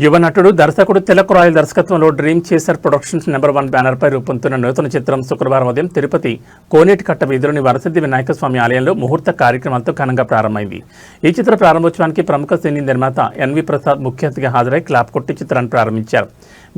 యువ నటుడు దర్శకుడు తిలక్ రాయల్ దర్శకత్వంలో డ్రీమ్ చేసర్ ప్రొడక్షన్స్ నెంబర్ 1 బ్యానర్పై రూపొందుతున్న నూతన చిత్రం శుక్రవారం ఉదయం తిరుపతి కోనేటికట్ట వీధిలోని వరసిద్ధి వినాయక స్వామి ఆలయంలో ముహూర్త కార్యక్రమాలతో ఘనంగా ప్రారంభమైంది. ఈ చిత్ర ప్రారంభోత్సవానికి ప్రముఖ సినీ నిర్మాత ఎన్వి ప్రసాద్ ముఖ్య అతిథిగా హాజరై క్లాప్ కొట్టి చిత్రాన్ని ప్రారంభించారు.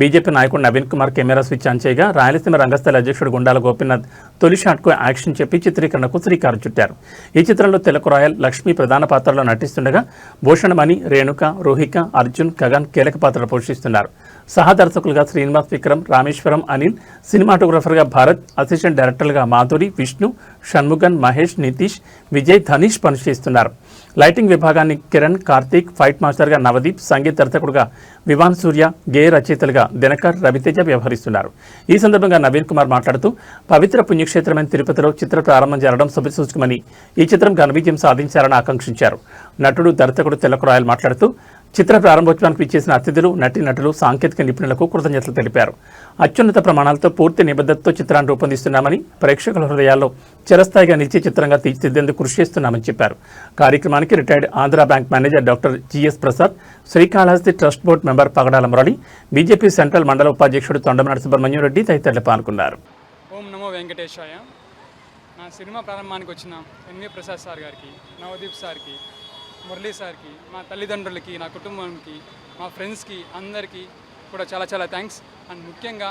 బీజేపీ నాయకుడు Naveen Kumar camera switch on చేయగా రాయలసీమ రంగస్థల అధ్యక్షుడు గుండాల గోపీనాథ్ తొలి షాట్కు యాక్షన్ చెప్పి చిత్రీకరణకు శ్రీకారం చుట్టారు. ఈ చిత్రంలో తిలక్ రాయల్, లక్ష్మి ప్రధాన పాత్రలో నటిస్తుండగా భూషణమణి, రేణుక, రోహిక, అర్జున్, గగన్ కీలక పాత్రలు పోషిస్తున్నారు. సహదర్శకులుగా శ్రీనివాస్ విక్రమ్, రామేశ్వరం అనిల్, సినిమాటోగ్రఫర్గా భారత్, అసిస్టెంట్ డైరెక్టర్లుగా మాధురి, విష్ణు, షణ్ముగన్, మహేష్, నితీష్, విజయ్, ధనీష్ పనిచేస్తున్నారు. లైటింగ్ విభాగాన్ని కిరణ్, కార్తీక్, ఫైట్ మాస్టర్గా నవదీప్, సంగీత దర్శకుడుగా వివాన్ సూర్య, గేయ రచయితలుగా దినకర్, రవితేజ వ్యవహరిస్తున్నారు. ఈ సందర్భంగా నవీన్ కుమార్ మాట్లాడుతూ పవిత్ర పుణ్యక్షేత్రమైన తిరుపతిలో చిత్ర ప్రారంభం జరగడం శుభసూచకమని, ఈ చిత్రం ఘన విజయం సాధించారని ఆకాంక్షించారు. నటుడు దర్శకుడు తిలక్ రాయల్ మాట్లాడుతూ చిత్ర ప్రారంభోత్సవానికి ఇచ్చేసిన అతిథులు, నటీనటులు, సాంకేతిక నిపుణులకు కృతజ్ఞతలు తెలిపారు. అత్యున్నత ప్రమాణాలతో పూర్తి నిబద్ధతతో చిత్రాన్ని రూపొందిస్తున్నామని, ప్రేక్షకుల హృదయాల్లో చిరస్థాయిగా నిలిచే చిత్రంగా తీర్చిదిద్దేందుకు కృషి చేస్తున్నామని చెప్పారు. కార్యక్రమానికి retired Andhra bank manager doctor GS Prasad, Srikalahasti trust board member Pagadala Murali, BJP central మండల ఉపాధ్యక్షుడు తొండమనాటి సుబ్రహ్మణ్యం రెడ్డి తదితరులు పాల్గొన్నారు. ఓం నమో వెంకటేశాయ. నా సినిమా ప్రారంభానికి వచ్చిన ఎన్వి ప్రసాద్ సార్ గారికి, నవదీప్ సార్కి, మురళీ సార్కి, మా తల్లిదండ్రులకి, నా కుటుంబానికి, మా ఫ్రెండ్స్కి, అందరికీ కూడా చాలా చాలా థ్యాంక్స్. అండ్ ముఖ్యంగా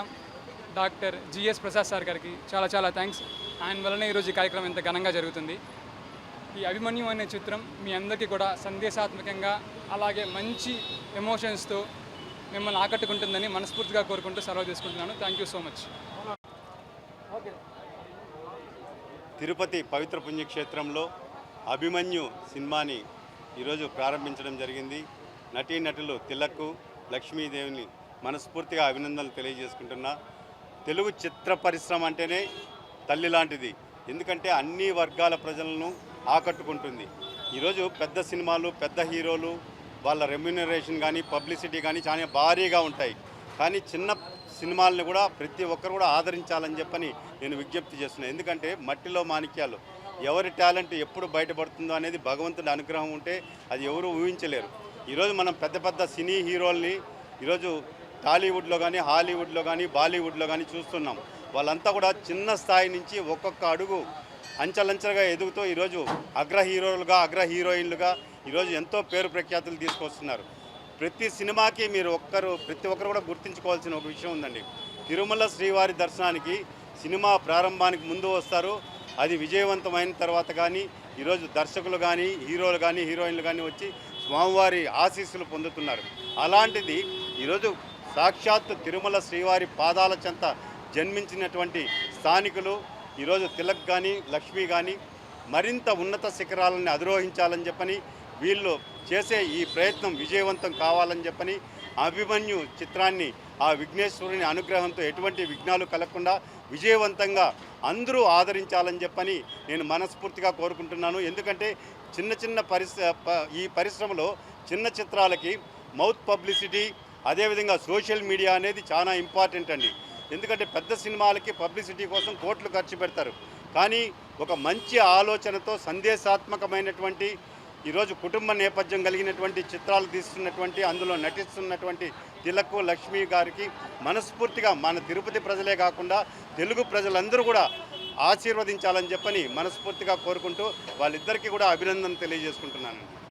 డాక్టర్ జిఎస్ ప్రసాద్ సార్ గారికి చాలా చాలా థ్యాంక్స్. ఆయన వల్లనే ఈరోజు ఈ కార్యక్రమం ఎంత ఘనంగా జరుగుతుంది. ఈ అభిమన్యు అనే చిత్రం మీ అందరికీ కూడా సందేశాత్మకంగా, అలాగే మంచి ఎమోషన్స్తో మిమ్మల్ని ఆకట్టుకుంటుందని మనస్ఫూర్తిగా కోరుకుంటూ సెలవు తీసుకుంటున్నాను. Thank you so much. Tirupati పవిత్ర పుణ్యక్షేత్రంలో అభిమన్యు సినిమాని ఈరోజు ప్రారంభించడం జరిగింది. నటీనటులు తిలక్, లక్ష్మీదేవిని మనస్ఫూర్తిగా అభినందనలు తెలియజేసుకుంటున్నా. తెలుగు చిత్ర పరిశ్రమ అంటేనే తల్లి లాంటిది. ఎందుకంటే అన్ని వర్గాల ప్రజలను ఆకట్టుకుంటుంది. ఈరోజు పెద్ద సినిమాలు, పెద్ద హీరోలు, వాళ్ళ రెమ్యూనరేషన్ కానీ, పబ్లిసిటీ కానీ చాలా భారీగా ఉంటాయి. కానీ చిన్న సినిమాలను కూడా ప్రతి ఒక్కరు కూడా ఆదరించాలని చెప్పని నేను విజ్ఞప్తి చేస్తున్నాను. ఎందుకంటే మట్టిలో మాణిక్యాలు, ఎవరి టాలెంట్ ఎప్పుడు బయటపడుతుందో అనేది భగవంతుడి అనుగ్రహం ఉంటే అది ఎవరు ఊహించలేరు. ఈరోజు మనం పెద్ద పెద్ద సినీ హీరోల్ని ఈరోజు టాలీవుడ్లో కానీ, హాలీవుడ్లో కానీ, బాలీవుడ్లో కానీ చూస్తున్నాం. వాళ్ళంతా కూడా చిన్న స్థాయి నుంచి ఒక్కొక్క అడుగు అంచెలంచెలుగా ఎదుగుతూ ఈరోజు అగ్ర హీరోలుగా, అగ్ర హీరోయిన్లుగా ఈరోజు ఎంతో పేరు ప్రఖ్యాతులు తీసుకొస్తున్నారు. ప్రతి సినిమాకి ప్రతి ఒక్కరు కూడా గుర్తుంచుకోవాల్సిన ఒక విషయం ఉందండి. తిరుమల శ్రీవారి దర్శనానికి సినిమా ప్రారంభానికి ముందు వస్తారు. అది విజయవంతమైన తర్వాత కానీ ఈరోజు దర్శకులు కానీ, హీరోలు కానీ, హీరోయిన్లు కానీ వచ్చి స్వామివారి ఆశీస్సులు పొందుతున్నారు. అలాంటిది ఈరోజు సాక్షాత్తు తిరుమల శ్రీవారి పాదాల చెంత జన్మించినటువంటి స్థానికులు ఈరోజు తిలక్ కానీ, లక్ష్మి కానీ మరింత ఉన్నత శిఖరాలను అధిరోహించాలని చెప్పని, వీళ్ళు చేసే ఈ ప్రయత్నం విజయవంతం కావాలని చెప్పని, అభిమన్యు చిత్రాన్ని ఆ విఘ్నేశ్వరుని అనుగ్రహంతో ఎటువంటి విఘ్నాలు కలగకుండా విజయవంతంగా అందరూ ఆదరించాలని చెప్పని నేను మనస్ఫూర్తిగా కోరుకుంటున్నాను. ఎందుకంటే ఈ పరిశ్రమలో చిన్న చిత్రాలకి మౌత్ పబ్లిసిటీ, అదేవిధంగా సోషల్ మీడియా అనేది చాలా ఇంపార్టెంట్ అండి. ఎందుకంటే పెద్ద సినిమాలకి పబ్లిసిటీ కోసం కోట్లు ఖర్చు పెడతారు. కానీ ఒక మంచి ఆలోచనతో సందేశాత్మకమైనటువంటి ఈరోజు కుటుంబ నేపథ్యం కలిగినటువంటి చిత్రాలు తీస్తున్నటువంటి, అందులో నటిస్తున్నటువంటి తిలక్, లక్ష్మి గారికి మనస్ఫూర్తిగా మన తిరుపతి ప్రజలే కాకుండా తెలుగు ప్రజలందరూ కూడా ఆశీర్వదించాలని చెప్పని మనస్ఫూర్తిగా కోరుకుంటూ వాళ్ళిద్దరికీ కూడా అభినందన తెలియజేసుకుంటున్నాను.